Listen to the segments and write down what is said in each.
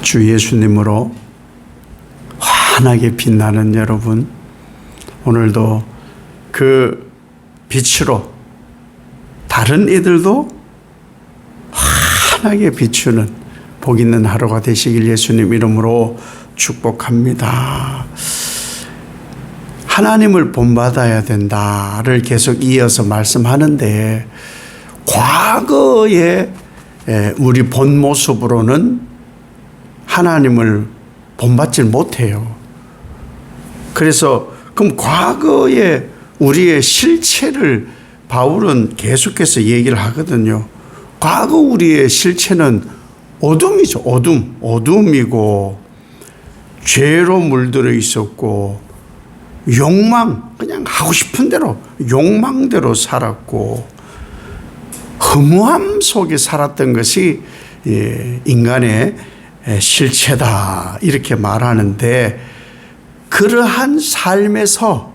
주 예수님으로 환하게 빛나는 여러분, 오늘도 그 빛으로 다른 이들도 환하게 비추는 복 있는 하루가 되시길 예수님 이름으로 축복합니다. 하나님을 본받아야 된다를 계속 이어서 말씀하는데, 과거에 우리 본 모습으로는 하나님을 본받질 못해요. 그래서 그럼 과거에 우리의 실체를 바울은 계속해서 얘기를 하거든요. 과거 우리의 실체는 어둠이죠. 어둠이고 죄로 물들어 있었고 욕망, 그냥 하고 싶은 대로 욕망대로 살았고 허무함 속에 살았던 것이 인간의 실체다 이렇게 말하는데, 그러한 삶에서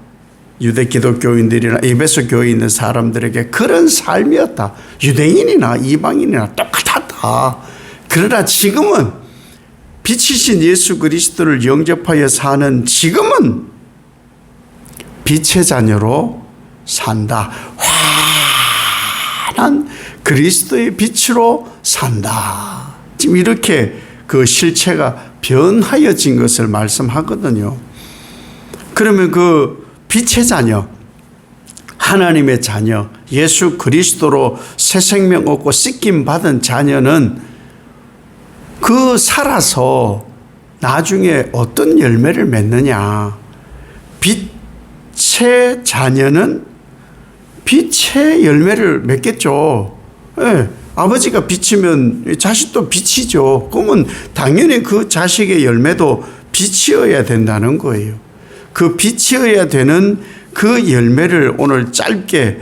유대 기독교인들이나 에베소 교회에 있는 사람들에게 그런 삶이었다. 유대인이나 이방인이나 똑같았다. 그러나 지금은 빛이신 예수 그리스도를 영접하여 사는 지금은 빛의 자녀로 산다. 환한 그리스도의 빛으로 산다. 지금 이렇게 그 실체가 변하여진 것을 말씀하거든요. 그러면 그 빛의 자녀, 하나님의 자녀, 예수 그리스도로 새 생명 얻고 씻김 받은 자녀는 그 살아서 나중에 어떤 열매를 맺느냐. 빛의 자녀는 빛의 열매를 맺겠죠. 네. 아버지가 빛이면 자식도 빛이죠. 그러면 당연히 그 자식의 열매도 빛이어야 된다는 거예요. 그 빛이어야 되는 그 열매를 오늘 짧게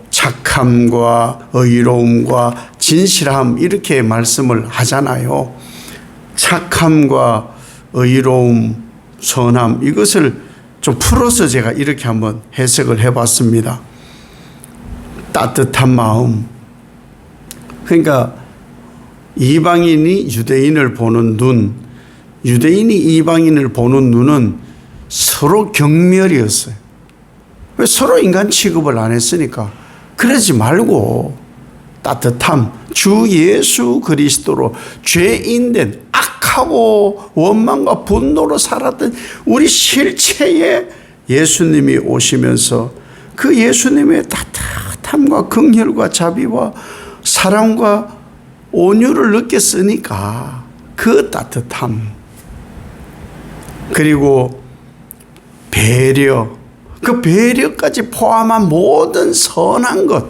착함과 의로움과 진실함 이렇게 말씀을 하잖아요. 착함과 의로움, 선함, 이것을 좀 풀어서 제가 이렇게 한번 해석을 해봤습니다. 따뜻한 마음. 그러니까 이방인이 유대인을 보는 눈, 유대인이 이방인을 보는 눈은 서로 경멸이었어요. 왜? 서로 인간 취급을 안 했으니까. 그러지 말고 따뜻함, 주 예수 그리스도로 죄인된 악하고 원망과 분노로 살았던 우리 실체에 예수님이 오시면서 그 예수님의 따뜻함과 긍휼과 자비와 사랑과 온유를 느꼈으니까 그 따뜻함, 그리고 배려, 그 배려까지 포함한 모든 선한 것,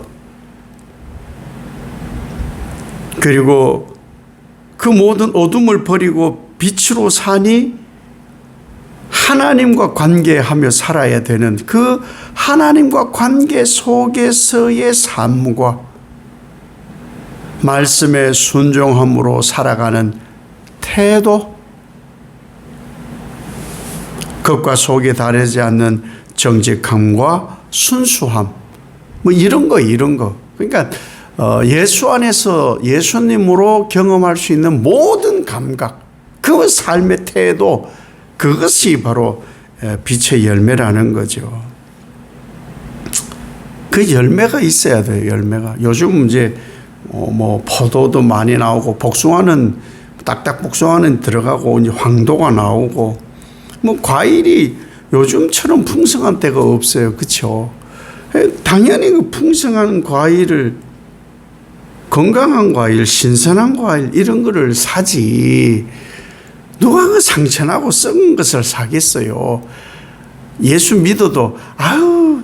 그리고 그 모든 어둠을 버리고 빛으로 사니 하나님과 관계하며 살아야 되는 그 하나님과 관계 속에서의 삶과 말씀에 순종함으로 살아가는 태도, 겉과 속이 다르지 않는 정직함과 순수함, 이런 거. 그러니까 예수 안에서 예수님으로 경험할 수 있는 모든 감각, 그 삶의 태도, 그것이 바로 빛의 열매라는 거죠. 그 열매가 있어야 돼요. 열매가. 요즘 이제 포도도 많이 나오고 복숭아는 딱딱 복숭아는 들어가고 이제 황도가 나오고 과일이 요즘처럼 풍성한 때가 없어요. 그렇죠? 당연히 그 풍성한 과일을, 건강한 과일, 신선한 과일 이런 거를 사지. 누가 그 상처나고 썩은 것을 사겠어요? 예수 믿어도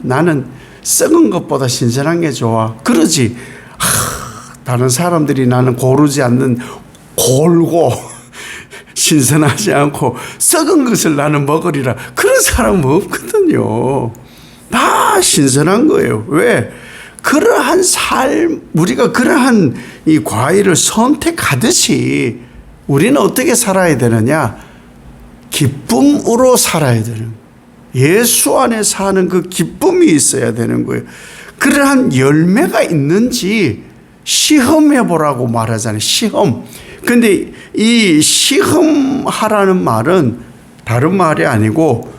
나는 썩은 것보다 신선한 게 좋아. 그러지. 다른 사람들이 나는 고르지 않는 골고 신선하지 않고 썩은 것을 나는 먹으리라. 그런 사람은 없거든요. 다 신선한 거예요. 왜? 그러한 삶, 우리가 그러한 이 과일을 선택하듯이 우리는 어떻게 살아야 되느냐? 기쁨으로 살아야 되는 거예요. 예수 안에 사는 그 기쁨이 있어야 되는 거예요. 그러한 열매가 있는지 시험해 보라고 말하잖아요. 시험. 근데 이 시험하라는 말은 다른 말이 아니고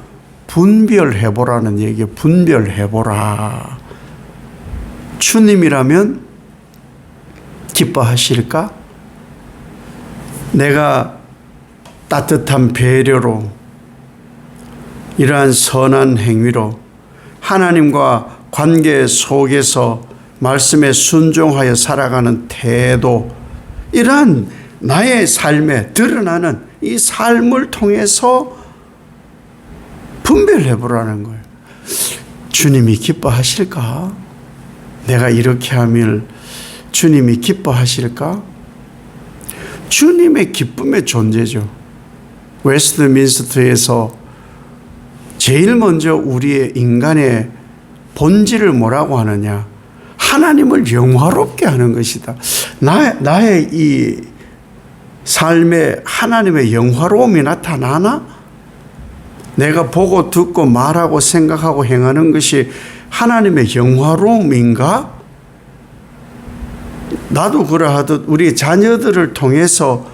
분별해보라는 얘기예요. 분별해보라. 주님이라면 기뻐하실까? 내가 따뜻한 배려로 이러한 선한 행위로 하나님과 관계 속에서 말씀에 순종하여 살아가는 태도, 이러한 나의 삶에 드러나는 이 삶을 통해서 분별해보라는 거예요. 주님이 기뻐하실까? 내가 이렇게 하면 주님이 기뻐하실까? 주님의 기쁨의 존재죠. 웨스트민스터에서 제일 먼저 우리의 인간의 본질을 뭐라고 하느냐? 하나님을 영화롭게 하는 것이다. 나의 이 삶에 하나님의 영화로움이 나타나나? 내가 보고 듣고 말하고 생각하고 행하는 것이 하나님의 영화로움인가? 나도 그러하듯 우리 자녀들을 통해서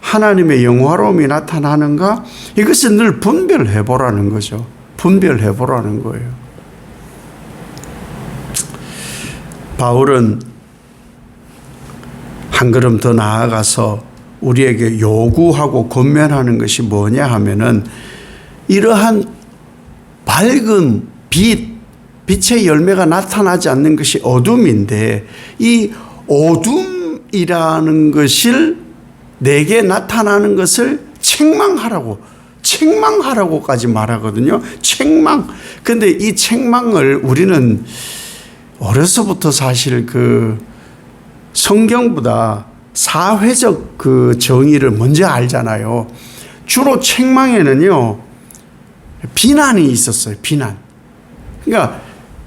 하나님의 영화로움이 나타나는가? 이것은 늘 분별해 보라는 거죠. 분별해 보라는 거예요. 바울은 한 걸음 더 나아가서 우리에게 요구하고 권면하는 것이 뭐냐 하면은 이러한 밝은 빛의 열매가 나타나지 않는 것이 어둠인데 이 어둠이라는 것을 내게 나타나는 것을 책망하라고까지 말하거든요. 책망. 근데 이 책망을 우리는 어려서부터 사실 그 성경보다 사회적 그 정의를 먼저 알잖아요. 주로 책망에는요, 비난이 있었어요. 비난. 그러니까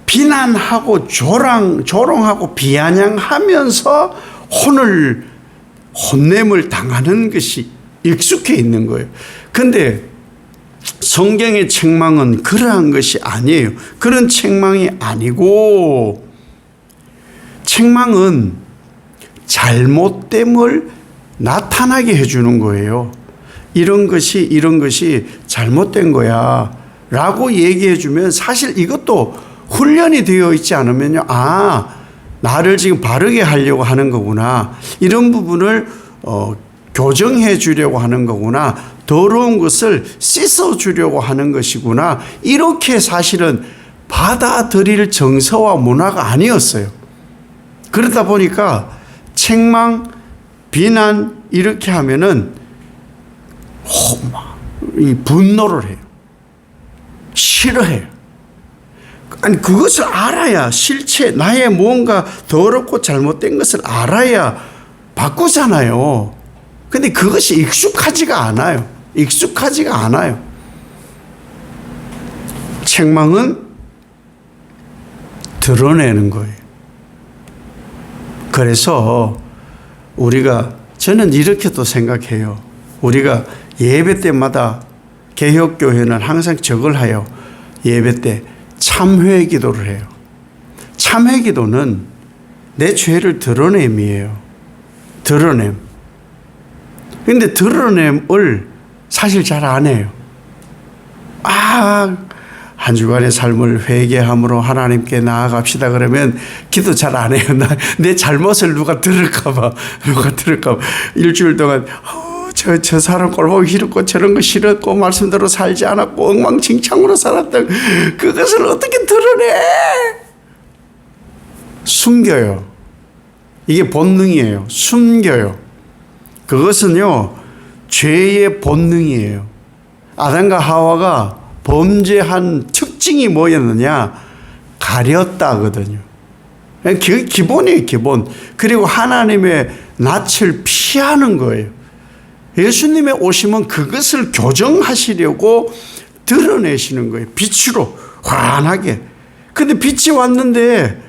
비난하고 조롱하고 비아냥하면서 혼냄을 당하는 것이 익숙해 있는 거예요. 그런데 성경의 책망은 그러한 것이 아니에요. 그런 책망이 아니고, 책망은 잘못됨을 나타나게 해주는 거예요. 이런 것이 잘못된 거야 라고 얘기해 주면, 사실 이것도 훈련이 되어 있지 않으면요, 나를 지금 바르게 하려고 하는 거구나, 이런 부분을 교정해 주려고 하는 거구나, 더러운 것을 씻어 주려고 하는 것이구나, 이렇게 사실은 받아들일 정서와 문화가 아니었어요. 그러다 보니까 책망, 비난 이렇게 하면은 이 분노를 해요. 싫어해요. 아니, 그것을 알아야, 실체, 나의 뭔가 더럽고 잘못된 것을 알아야 바꾸잖아요. 근데 그것이 익숙하지가 않아요. 책망은 드러내는 거예요. 그래서 저는 이렇게도 생각해요. 우리가 예배 때마다 개혁교회는 항상 저걸 해요. 예배 때 참회 기도를 해요. 참회 기도는 내 죄를 드러냄이에요. 드러냄. 근데 드러냄을 사실 잘 안 해요. 한 주간의 삶을 회개함으로 하나님께 나아갑시다 그러면 기도 잘 안 해요. 내 잘못을 누가 들을까봐. 일주일 동안 저 사람 꼴보기 싫었고 저런 거 싫었고 말씀대로 살지 않았고 엉망진창으로 살았던 그것을 어떻게 드러내? 숨겨요. 이게 본능이에요. 숨겨요. 그것은요, 죄의 본능이에요. 아담과 하와가 범죄한 특징이 뭐였느냐? 가렸다거든요. 그게 기본이에요, 기본. 그리고 하나님의 낯을 피하는 거예요. 예수님의 오심은 그것을 교정하시려고 드러내시는 거예요. 빛으로 환하게. 근데 빛이 왔는데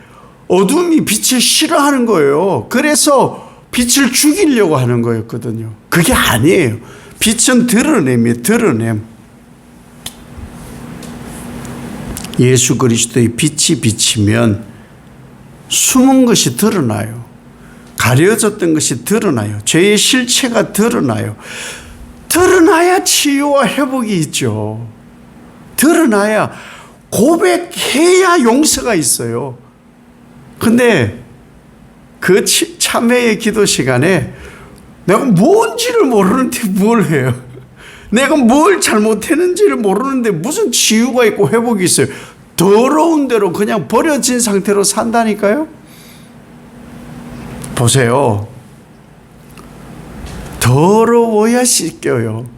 어둠이 빛을 싫어하는 거예요. 그래서 빛을 죽이려고 하는 거였거든요. 그게 아니에요. 빛은 드러냄이에요. 드러냄. 예수 그리스도의 빛이 비치면 숨은 것이 드러나요. 가려졌던 것이 드러나요. 죄의 실체가 드러나요. 드러나야 치유와 회복이 있죠. 드러나야 고백해야 용서가 있어요. 근데 그 참회의 기도 시간에 내가 뭔지를 모르는데 뭘 해요? 내가 뭘 잘못했는지를 모르는데 무슨 치유가 있고 회복이 있어요? 더러운 대로 그냥 버려진 상태로 산다니까요? 보세요. 더러워야 씻겨요.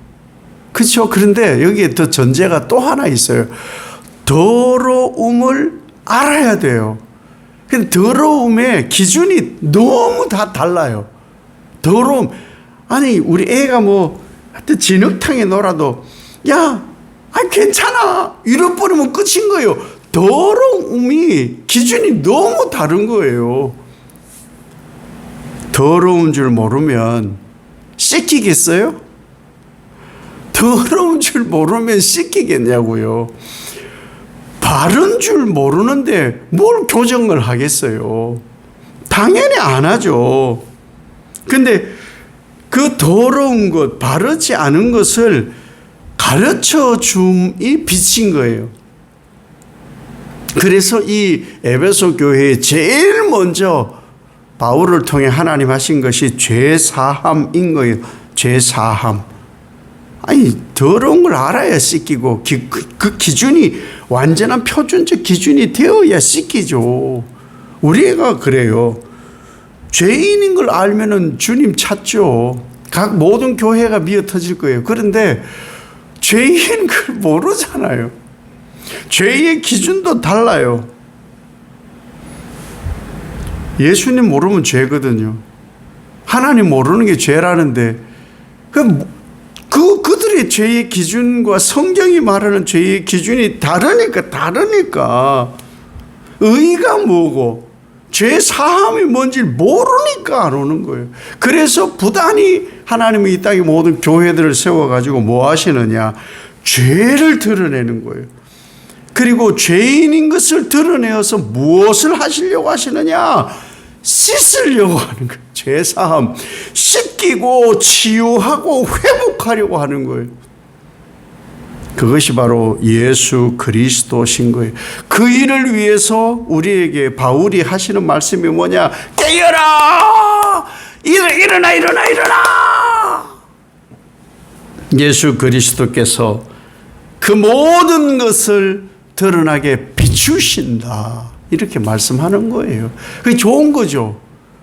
그렇죠? 그런데 여기에 더 전제가 또 하나 있어요. 더러움을 알아야 돼요. 근데 더러움의 기준이 너무 다 달라요. 더러움. 아니, 우리 애가 뭐, 하여튼 진흙탕에 놀아도, 야, 괜찮아. 잃어버리면 끝인 거예요. 더러움이 기준이 너무 다른 거예요. 더러운 줄 모르면 씻기겠어요? 더러운 줄 모르면 씻기겠냐고요. 바른 줄 모르는데 뭘 교정을 하겠어요? 당연히 안 하죠. 근데 그 더러운 것, 바르지 않은 것을 가르쳐 줌이 빛인 거예요. 그래서 이 에베소 교회에 제일 먼저 바울을 통해 하나님 하신 것이 죄사함인 거예요. 죄사함. 아니, 더러운 걸 알아야 씻기고 그 기준이 완전한 표준적 기준이 되어야 씻기죠. 우리 애가 그래요. 죄인인 걸 알면은 주님 찾죠. 각 모든 교회가 미어터질 거예요. 그런데 죄인인 걸 모르잖아요. 죄의 기준도 달라요. 예수님 모르면 죄거든요. 하나님 모르는 게 죄라는데 그들의 죄의 기준과 성경이 말하는 죄의 기준이 다르니까 의가 뭐고 죄 사함이 뭔지 모르니까 안 오는 거예요. 그래서 부단히 하나님이 이 땅의 모든 교회들을 세워가지고 뭐 하시느냐? 죄를 드러내는 거예요. 그리고 죄인인 것을 드러내어서 무엇을 하시려고 하시느냐? 씻으려고 하는 거예요. 죄사함, 씻기고 치유하고 회복하려고 하는 거예요. 그것이 바로 예수 그리스도신 거예요. 그 일을 위해서 우리에게 바울이 하시는 말씀이 뭐냐? 깨어라! 일어나! 예수 그리스도께서 그 모든 것을 드러나게 비추신다. 이렇게 말씀하는 거예요. 그게 좋은 거죠.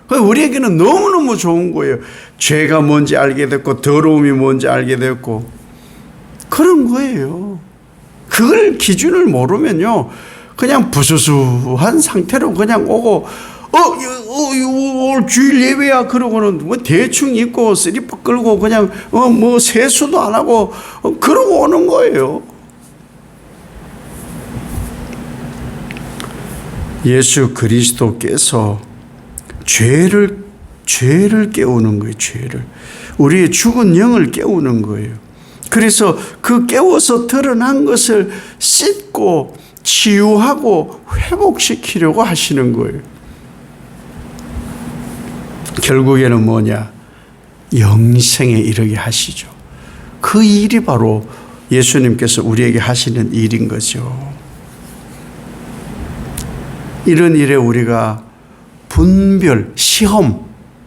우리에게는 너무너무 좋은 거예요. 죄가 뭔지 알게 됐고 더러움이 뭔지 알게 됐고 그런 거예요. 그걸 기준을 모르면요, 그냥 부수수한 상태로 그냥 오고 주일 예배야 그러고는 뭐 대충 입고 쓰리퍼 끌고 그냥 뭐 세수도 안 하고 그러고 오는 거예요. 예수 그리스도께서 죄를 깨우는 거예요. 죄를. 우리의 죽은 영을 깨우는 거예요. 그래서 그 깨워서 드러난 것을 씻고 치유하고 회복시키려고 하시는 거예요. 결국에는 뭐냐? 영생에 이르게 하시죠. 그 일이 바로 예수님께서 우리에게 하시는 일인 거죠. 이런 일에 우리가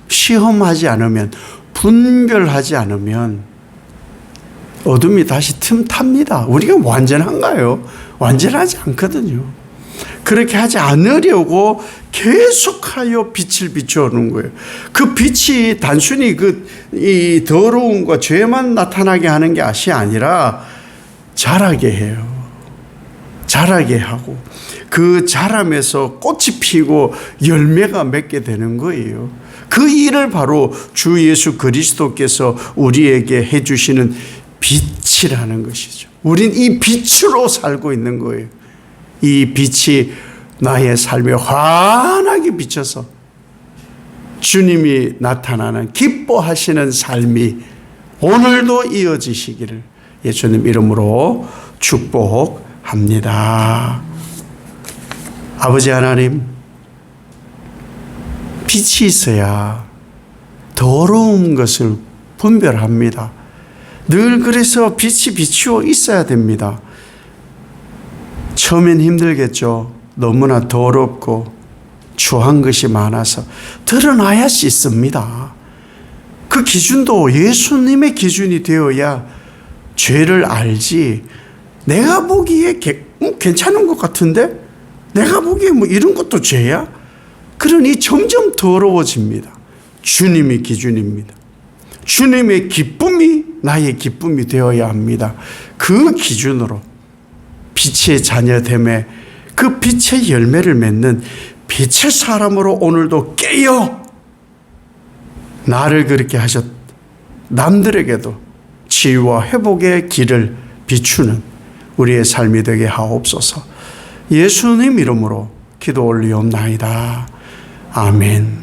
시험하지 않으면, 분별하지 않으면 어둠이 다시 틈탑니다. 우리가 완전한가요? 완전하지 않거든요. 그렇게 하지 않으려고 계속하여 빛을 비추어오는 거예요. 그 빛이 단순히 이 더러움과 죄만 나타나게 하는 것이 아니라 자라게 해요. 자라게 하고 그 자람에서 꽃이 피고 열매가 맺게 되는 거예요. 그 일을 바로 주 예수 그리스도께서 우리에게 해주시는 빛이라는 것이죠. 우린 이 빛으로 살고 있는 거예요. 이 빛이 나의 삶에 환하게 비쳐서 주님이 나타나는 기뻐하시는 삶이 오늘도 이어지시기를 예수님 이름으로 축복합니다. 아버지 하나님, 빛이 있어야 더러운 것을 분별합니다. 늘 그래서 빛이 비추어 있어야 됩니다. 처음엔 힘들겠죠. 너무나 더럽고 추한 것이 많아서 드러나야 씻습니다. 그 기준도 예수님의 기준이 되어야 죄를 알지, 내가 보기에 괜찮은 것 같은데 내가 보기에 뭐 이런 것도 죄야? 그러니 점점 더러워집니다. 주님이 기준입니다. 주님의 기쁨이 나의 기쁨이 되어야 합니다. 그 기준으로 빛의 자녀됨에 그 빛의 열매를 맺는 빛의 사람으로 오늘도 깨어 나를 그렇게 하셨, 남들에게도 치유와 회복의 길을 비추는 우리의 삶이 되게 하옵소서. 예수님 이름으로 기도 올리옵나이다. 아멘.